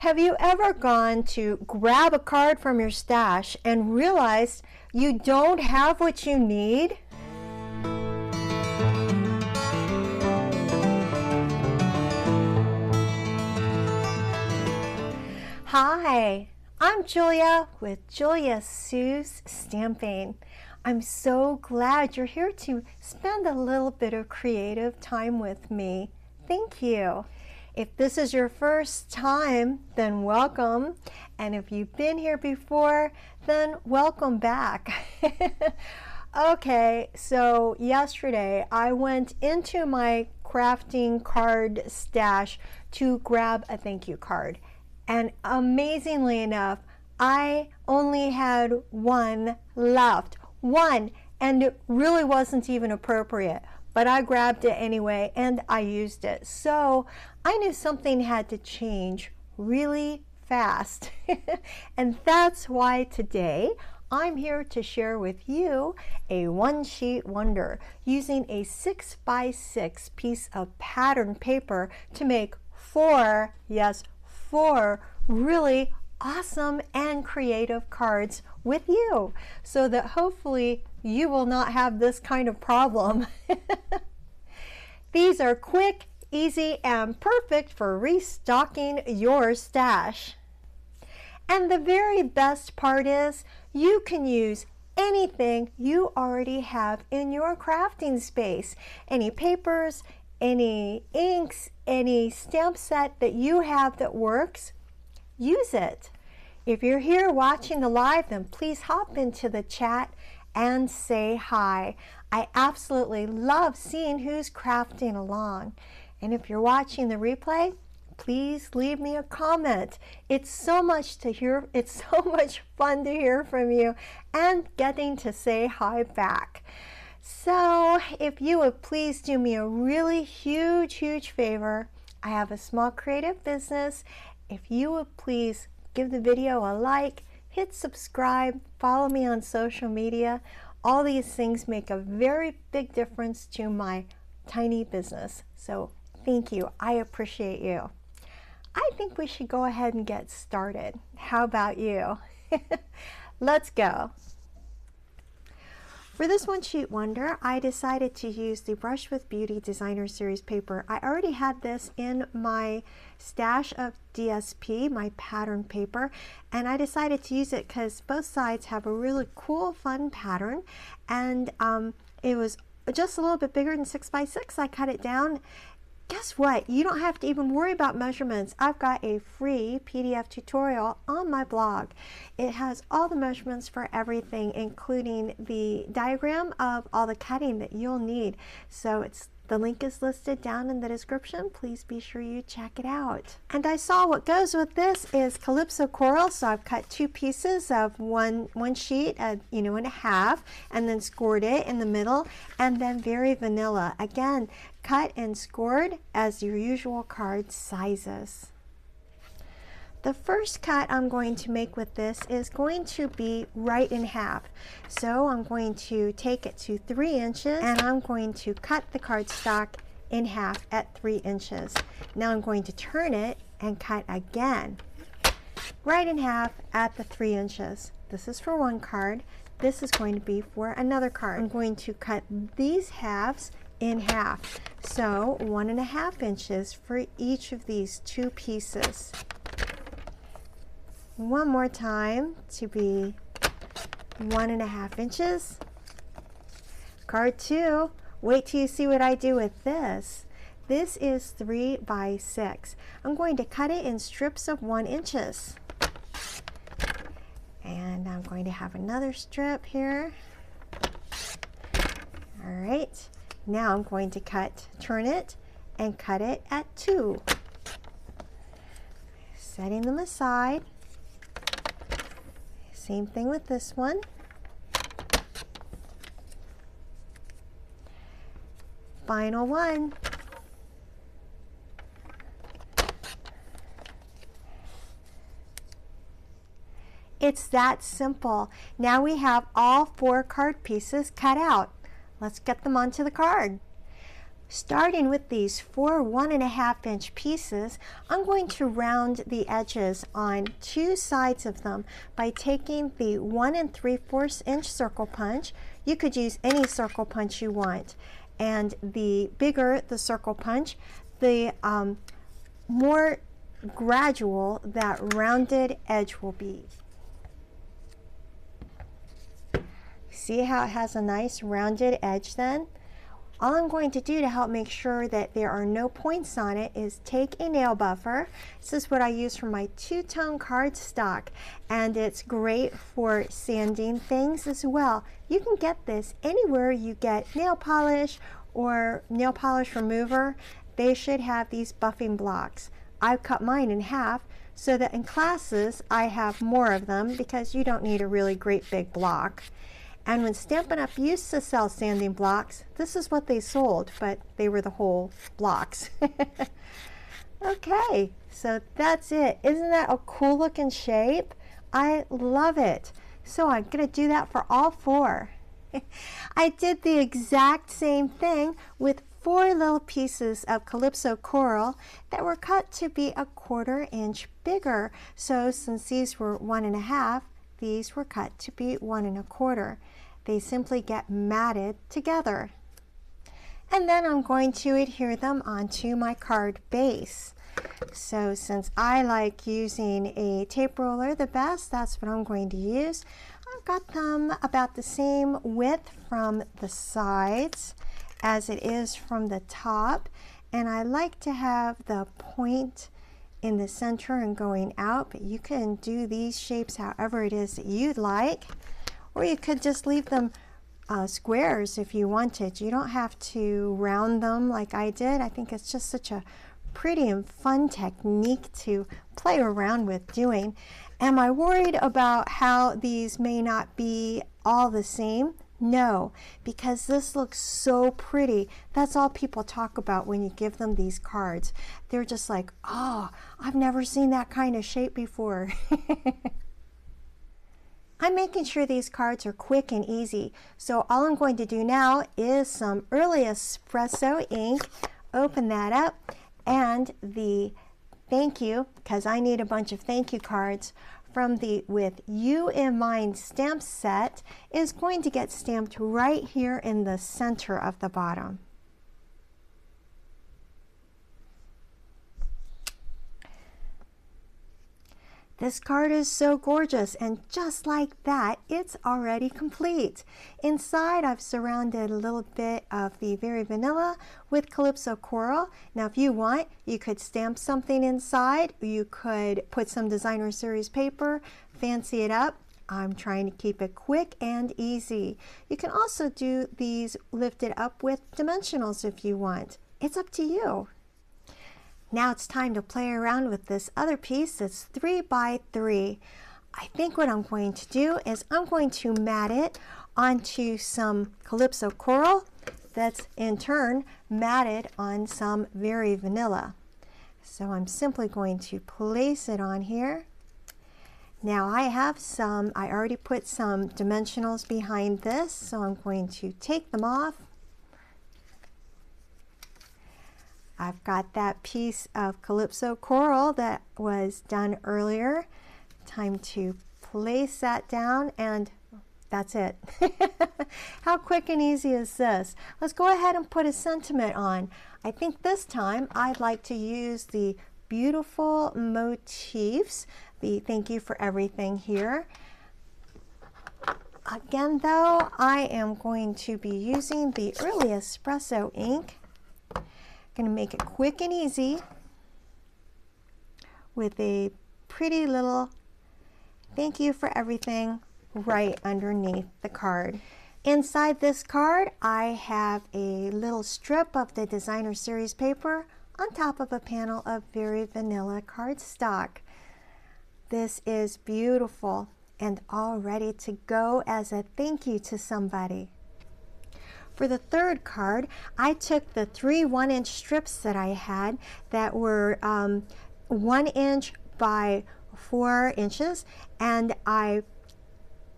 Have you ever gone to grab a card from your stash and realized you don't have what you need? Hi, I'm Julia with Julia Sue's Stamping. I'm so glad you're here to spend a little bit of creative time with me. Thank you. If this is your first time, then welcome. And if you've been here before, then welcome back. Okay, so yesterday I went into my crafting card stash to grab a thank you card. And amazingly enough, I only had one left. One, and it really wasn't even appropriate. But I grabbed it anyway and I used it. So I knew something had to change really fast. And that's why today I'm here to share with you a one-sheet wonder using a 6x6 piece of pattern paper to make four really awesome and creative cards with you, so that hopefully you will not have this kind of problem. These are quick, easy, and perfect for restocking your stash. And the very best part is you can use anything you already have in your crafting space. Any papers, any inks, any stamp set that you have that works, use it. If you're here watching the live, then please hop into the chat and say hi. I absolutely love seeing who's crafting along. And if you're watching the replay, please leave me a comment. It's so much to hear. It's so much fun to hear from you and getting to say hi back. So if you would please do me a really huge favor. I have a small creative business. If you would please give the video a like, hit subscribe, follow me on social media. All these things make a very big difference to my tiny business. So thank you. I appreciate you. I think we should go ahead and get started. How about you? Let's go. For this one sheet wonder, I decided to use the Brush with Beauty Designer Series paper. I already had this in my stash of DSP, my pattern paper, and I decided to use it because both sides have a really cool, fun pattern, and it was just a little bit bigger than 6x6. I cut it down. Guess what? You don't have to even worry about measurements. I've got a free PDF tutorial on my blog. It has all the measurements for everything, including the diagram of all the cutting that you'll need. So the link is listed down in the description. Please be sure you check it out. And I saw what goes with this is Calypso coral, so I've cut two pieces of one sheet, in half, and then scored it in the middle, and then very vanilla. Again, cut and scored as your usual card sizes. The first cut I'm going to make with this is going to be right in half. So I'm going to take it to 3 inches and I'm going to cut the cardstock in half at 3 inches. Now I'm going to turn it and cut again right in half at the 3 inches. This is for one card. This is going to be for another card. I'm going to cut these halves in half. So 1.5 inches for each of these two pieces. One more time to be 1.5 inches. Card 2, wait till you see what I do with this. This is 3x6. I'm going to cut it in strips of 1 inch. And I'm going to have another strip here. All right, now I'm going to turn it and cut it at 2. Setting them aside. Same thing with this one. Final one. It's that simple. Now we have all 4 card pieces cut out. Let's get them onto the card. Starting with these 4 1.5 inch pieces, I'm going to round the edges on 2 sides of them by taking the 1 3/4 inch circle punch. You could use any circle punch you want, and the bigger the circle punch, the more gradual that rounded edge will be. See how it has a nice rounded edge then? All I'm going to do to help make sure that there are no points on it is take a nail buffer. This is what I use for my two-tone cardstock, and it's great for sanding things as well. You can get this anywhere you get nail polish or nail polish remover. They should have these buffing blocks. I've cut mine in half so that in classes I have more of them because you don't need a really great big block. And when Stampin' Up! Used to sell sanding blocks, this is what they sold, but they were the whole blocks. Okay, so that's it. Isn't that a cool looking shape? I love it. So I'm going to do that for all 4. I did the exact same thing with 4 little pieces of Calypso coral that were cut to be 1/4 inch bigger. So since these were 1.5, these were cut to be 1 1/4. They simply get matted together. And then I'm going to adhere them onto my card base. So since I like using a tape roller the best, that's what I'm going to use. I've got them about the same width from the sides as it is from the top. And I like to have the point in the center and going out, but you can do these shapes however it is that you'd like, or you could just leave them squares if you wanted. You don't have to round them like I did. I think it's just such a pretty and fun technique to play around with doing. Am I worried about how these may not be all the same? No, because this looks so pretty. That's all people talk about when you give them these cards. They're just like, oh, I've never seen that kind of shape before. I'm making sure these cards are quick and easy. So all I'm going to do now is some early espresso ink, open that up, and the thank you, because I need a bunch of thank you cards from the With You in Mind stamp set is going to get stamped right here in the center of the bottom. This card is so gorgeous, and just like that, it's already complete. Inside, I've surrounded a little bit of the Very Vanilla with Calypso Coral. Now, if you want, you could stamp something inside. You could put some designer series paper, fancy it up. I'm trying to keep it quick and easy. You can also do these lifted up with dimensionals if you want. It's up to you. Now it's time to play around with this other piece that's 3 by 3. I think what I'm going to do is I'm going to mat it onto some Calypso Coral that's in turn matted on some Very Vanilla. So I'm simply going to place it on here. Now I already put some dimensionals behind this, so I'm going to take them off. I've got that piece of Calypso Coral that was done earlier. Time to place that down, and that's it. How quick and easy is this? Let's go ahead and put a sentiment on. I think this time I'd like to use the beautiful motifs, the thank you for everything here. Again though, I am going to be using the Early Espresso ink. Going to make it quick and easy with a pretty little thank you for everything right underneath the card. Inside this card, I have a little strip of the designer series paper on top of a panel of Very Vanilla cardstock. This is beautiful and all ready to go as a thank you to somebody. For the third card, I took the 3 1-inch strips that I had that were 1 inch by 4 inches, and I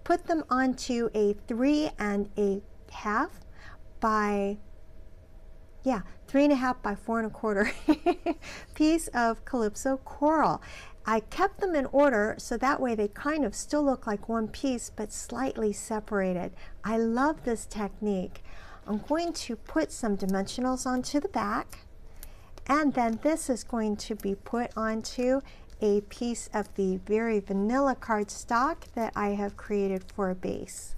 put them onto a 3 1/2 by yeah, 3.5 by 4.25 piece of Calypso coral. I kept them in order so that way they kind of still look like one piece but slightly separated. I love this technique. I'm going to put some dimensionals onto the back, and then this is going to be put onto a piece of the very vanilla cardstock that I have created for a base.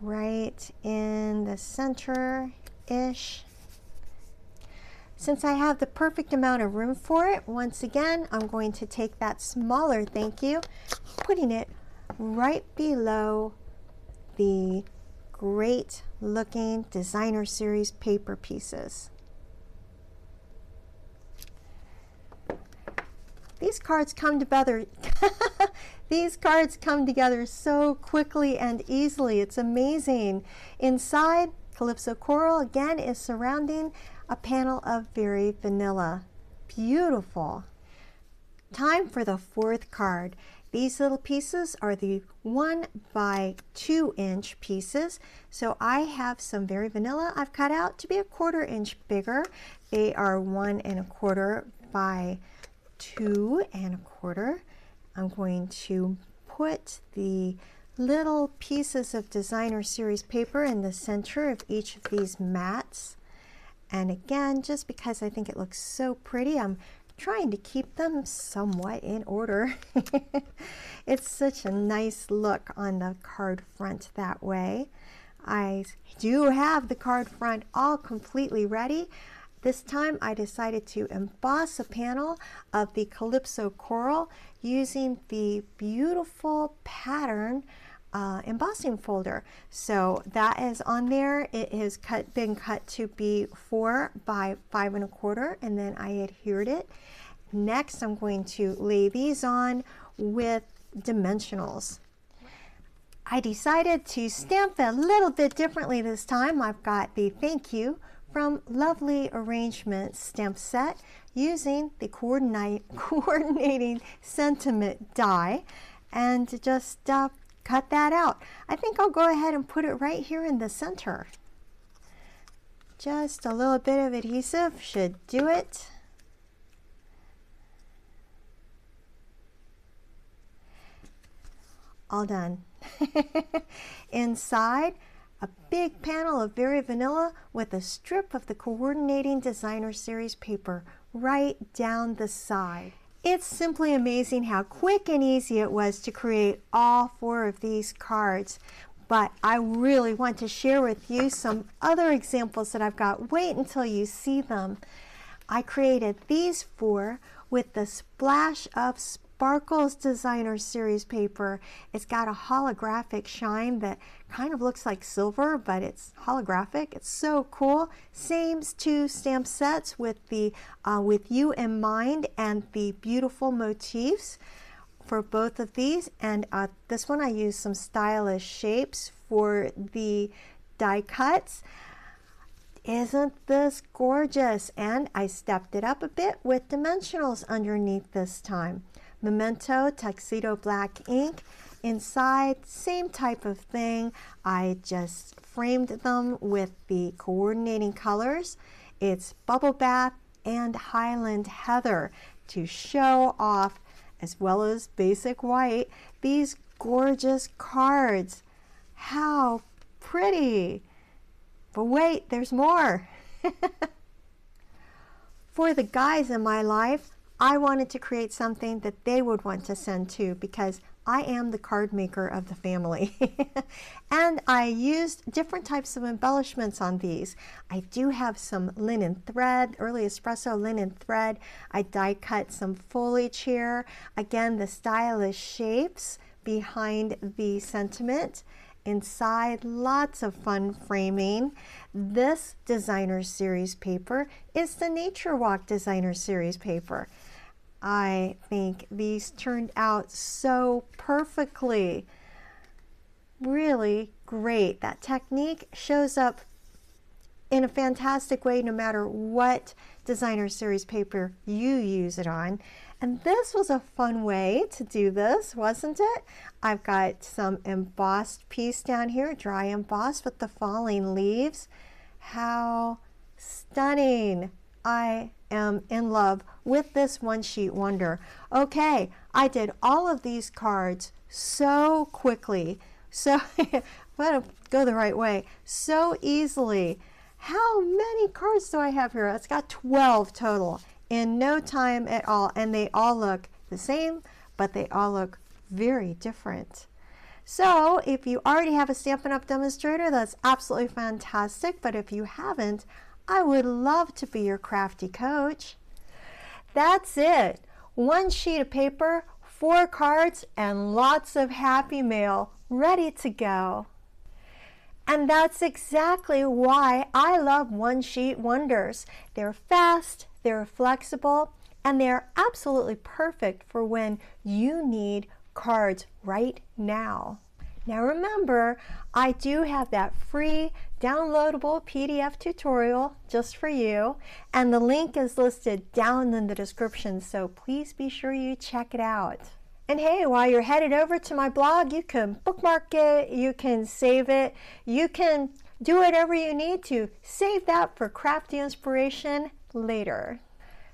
Right in the center-ish. Since I have the perfect amount of room for it, once again, I'm going to take that smaller thank you, putting it right below the great looking designer series paper pieces. These cards come together. These cards come together so quickly and easily. It's amazing. Inside, Calypso coral again is surrounding a panel of very vanilla. Beautiful. Time for the fourth card. These little pieces are the 1 by 2 inch pieces. So I have some very vanilla I've cut out to be 1/4 inch bigger. They are 1 1/4 by 2 1/4. I'm going to put the little pieces of designer series paper in the center of each of these mats. And again, just because I think it looks so pretty, I'm trying to keep them somewhat in order. It's such a nice look on the card front that way. I do have the card front all completely ready. This time I decided to emboss a panel of the Calypso coral using the beautiful pattern embossing folder. So that is on there. It has been cut to be 4 by 5 1/4, and then I adhered it. Next, I'm going to lay these on with dimensionals. I decided to stamp a little bit differently this time. I've got the thank you from Lovely Arrangements stamp set using the coordinating sentiment die, and just cut that out. I think I'll go ahead and put it right here in the center. Just a little bit of adhesive should do it. All done. Inside, a big panel of very vanilla with a strip of the coordinating designer series paper right down the side. It's simply amazing how quick and easy it was to create all 4 of these cards. But I really want to share with you some other examples that I've got. Wait until you see them. I created these 4 with the Splash of Sparkles designer series paper. It's got a holographic shine that kind of looks like silver, but it's holographic. It's so cool. Same 2 stamp sets with the with you in mind and the beautiful motifs for both of these. And this one I used some stylish shapes for the die cuts. Isn't this gorgeous? And I stepped it up a bit with dimensionals underneath this time. Memento Tuxedo Black ink. Inside, same type of thing. I just framed them with the coordinating colors. It's Bubble Bath and Highland Heather to show off, as well as Basic White, these gorgeous cards. How pretty! But wait, there's more. For the guys in my life, I wanted to create something that they would want to send to, because I am the card maker of the family. And I used different types of embellishments on these. I do have some linen thread, early espresso linen thread. I die cut some foliage here. Again, the stylish shapes behind the sentiment. Inside, lots of fun framing. This designer series paper is the Nature Walk designer series paper. I think these turned out so perfectly. Really great. That technique shows up in a fantastic way no matter what designer series paper you use it on. And this was a fun way to do this, wasn't it? I've got some embossed piece down here, dry embossed with the falling leaves. How stunning. I am in love with this one sheet wonder. Okay, I did all of these cards so quickly. So, I'm going to go the right way. So easily. How many cards do I have here? It's got 12 total in no time at all. And they all look the same, but they all look very different. So if you already have a Stampin' Up! Demonstrator, that's absolutely fantastic. But if you haven't, I would love to be your crafty coach. That's it. One sheet of paper, 4 cards, and lots of happy mail ready to go. And that's exactly why I love one sheet wonders. They're fast, they're flexible, and they're absolutely perfect for when you need cards right now. Now remember, I do have that free downloadable PDF tutorial just for you, and the link is listed down in the description, so please be sure you check it out. And hey, while you're headed over to my blog, you can bookmark it, you can save it, you can do whatever you need to. Save that for crafty inspiration later.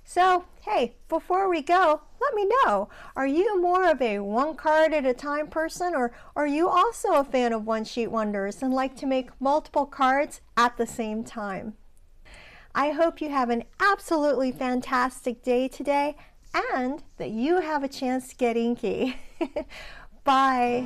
So, hey, before we go, let me know, are you more of a one card at a time person, or are you also a fan of one sheet wonders and like to make multiple cards at the same time? I hope you have an absolutely fantastic day today and that you have a chance to get inky. Bye.